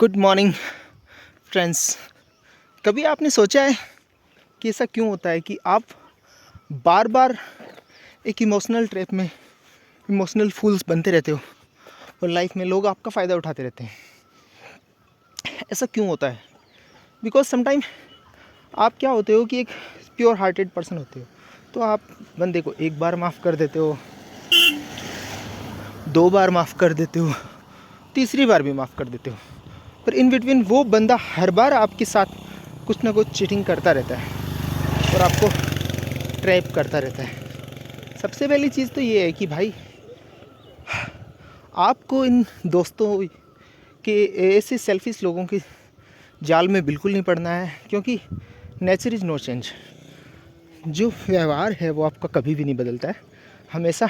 Good morning friends. कभी आपने सोचा है कि ऐसा क्यों होता है कि आप बार बार एक इमोशनल ट्रैप में इमोशनल फूल्स बनते रहते हो और लाइफ में लोग आपका फ़ायदा उठाते रहते हैं। ऐसा क्यों होता है? बिकॉज समटाइम आप क्या होते हो कि एक प्योर हार्टेड पर्सन होते हो, तो आप बंदे को एक बार माफ़ कर देते हो, 2 बार माफ़ कर देते हो, तीसरी बार भी माफ़ कर देते हो, पर इन बिटवीन वो बंदा हर बार आपके साथ कुछ ना कुछ चीटिंग करता रहता है और आपको ट्रैप करता रहता है। सबसे पहली चीज़ तो ये है कि भाई आपको इन दोस्तों के ऐसे सेल्फिश लोगों के जाल में बिल्कुल नहीं पड़ना है, क्योंकि नेचर इज़ नो चेंज। जो व्यवहार है वो आपका कभी भी नहीं बदलता है, हमेशा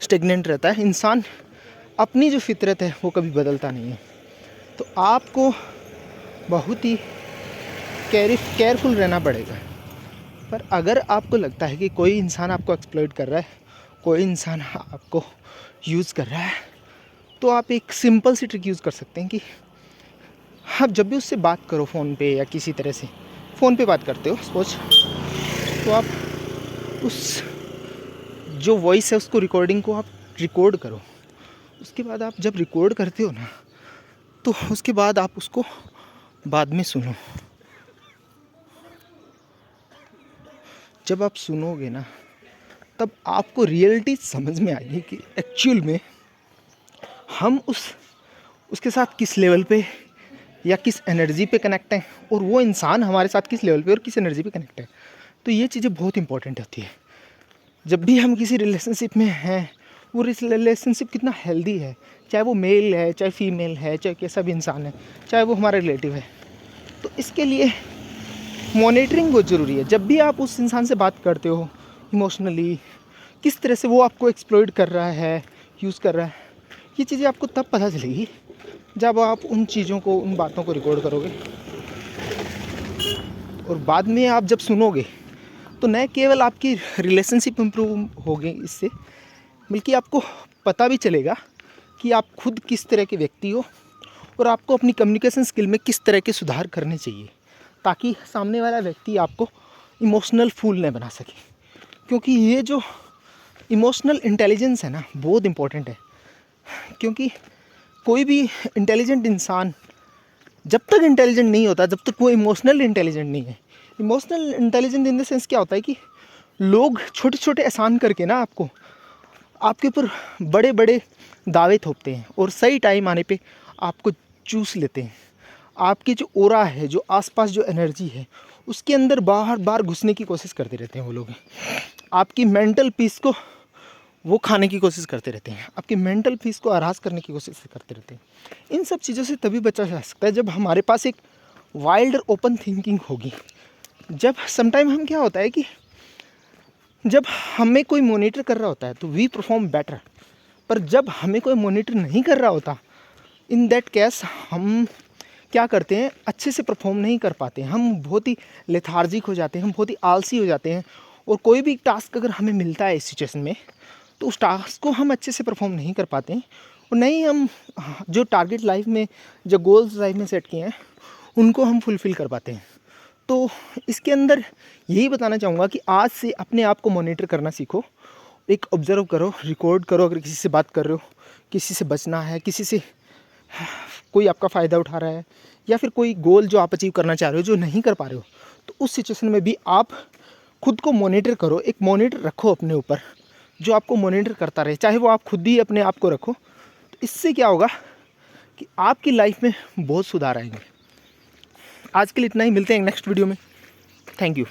स्टेगनेंट रहता है। इंसान अपनी जो फितरत है वो कभी बदलता नहीं है। तो आपको बहुत ही केयरफुल रहना पड़ेगा। पर अगर आपको लगता है कि कोई इंसान आपको एक्सप्लॉइट कर रहा है, कोई इंसान आपको यूज़ कर रहा है, तो आप एक सिंपल सी ट्रिक यूज़ कर सकते हैं कि आप जब भी उससे बात करो फ़ोन पे या किसी तरह से फ़ोन पे बात करते हो सपोज, तो आप उस जो वॉइस है उसको रिकॉर्डिंग को आप रिकॉर्ड करो। उसके बाद आप जब रिकॉर्ड करते हो ना, तो उसके बाद आप उसको बाद में सुनो। जब आप सुनोगे ना, तब आपको रियलिटी समझ में आएगी कि एक्चुअल में हम उसके साथ किस लेवल पे या किस एनर्जी पे कनेक्ट हैं, और वो इंसान हमारे साथ किस लेवल पे और किस एनर्जी पे कनेक्ट है। तो ये चीज़ें बहुत इंपॉर्टेंट होती है। जब भी हम किसी रिलेशनशिप में हैं, वो रिलेशनशिप कितना हेल्दी है, चाहे वो मेल है, चाहे फीमेल है, चाहे कैसा भी इंसान है, चाहे वो हमारा रिलेटिव है, तो इसके लिए मॉनिटरिंग बहुत ज़रूरी है। जब भी आप उस इंसान से बात करते हो इमोशनली, किस तरह से वो आपको एक्सप्लॉइट कर रहा है, यूज़ कर रहा है, ये चीज़ें आपको तब पता चलेगी जब आप उन चीज़ों को, उन बातों को रिकॉर्ड करोगे। और बाद में आप जब सुनोगे तो न केवल आपकी रिलेशनशिप इम्प्रूव होगी इससे, बल्कि आपको पता भी चलेगा कि आप खुद किस तरह के व्यक्ति हो और आपको अपनी कम्युनिकेशन स्किल में किस तरह के सुधार करने चाहिए, ताकि सामने वाला व्यक्ति आपको इमोशनल फूल न बना सके। क्योंकि ये जो इमोशनल इंटेलिजेंस है ना, बहुत इम्पोर्टेंट है। क्योंकि कोई भी इंटेलिजेंट इंसान जब तक इंटेलिजेंट नहीं होता, जब तक वो इमोशनल इंटेलिजेंट नहीं है। Emotional intelligent in the sense क्या होता है कि लोग छोटे छोटे एहसान करके ना आपके ऊपर बड़े बड़े दावे थोपते हैं और सही टाइम आने पे आपको चूस लेते हैं। आपकी जो ओरा है, जो आसपास जो एनर्जी है, उसके अंदर बार बार घुसने की कोशिश करते रहते हैं वो लोग। आपकी मेंटल पीस को वो खाने की कोशिश करते रहते हैं, आपकी मेंटल पीस को हरास करने की कोशिश करते रहते हैं। इन सब चीज़ों से तभी बचा जा सकता है जब हमारे पास एक वाइल्ड और ओपन थिंकिंग होगी। जब समटाइम हम क्या होता है कि जब हमें कोई मॉनिटर कर रहा होता है तो वी परफॉर्म बेटर, पर जब हमें कोई मॉनिटर नहीं कर रहा होता, इन दैट केस हम क्या करते हैं, अच्छे से परफॉर्म नहीं कर पाते हैं। हम बहुत ही लेथार्जिक हो जाते हैं, हम बहुत ही आलसी हो जाते हैं। और कोई भी टास्क अगर हमें मिलता है इस सिचुएशन में, तो उस टास्क को हम अच्छे से परफॉर्म नहीं कर पाते हैं, और नहीं हम जो टारगेट लाइफ में, जो गोल्स लाइफ में सेट किए हैं, उनको हम फुलफ़िल कर पाते हैं। तो इसके अंदर यही बताना चाहूँगा कि आज से अपने आप को मॉनिटर करना सीखो। एक ऑब्ज़र्व करो, रिकॉर्ड करो। अगर किसी से बात कर रहे हो, किसी से बचना है, किसी से कोई आपका फ़ायदा उठा रहा है, या फिर कोई गोल जो आप अचीव करना चाह रहे हो जो नहीं कर पा रहे हो, तो उस सिचुएशन में भी आप खुद को मॉनिटर करो। एक मॉनिटर रखो अपने ऊपर जो आपको मॉनिटर करता रहे, चाहे वो आप खुद ही अपने आप को रखो। तो इससे क्या होगा कि आपकी लाइफ में बहुत सुधार आएंगे। आज के लिए इतना ही, मिलते हैं नेक्स्ट वीडियो में। Thank you.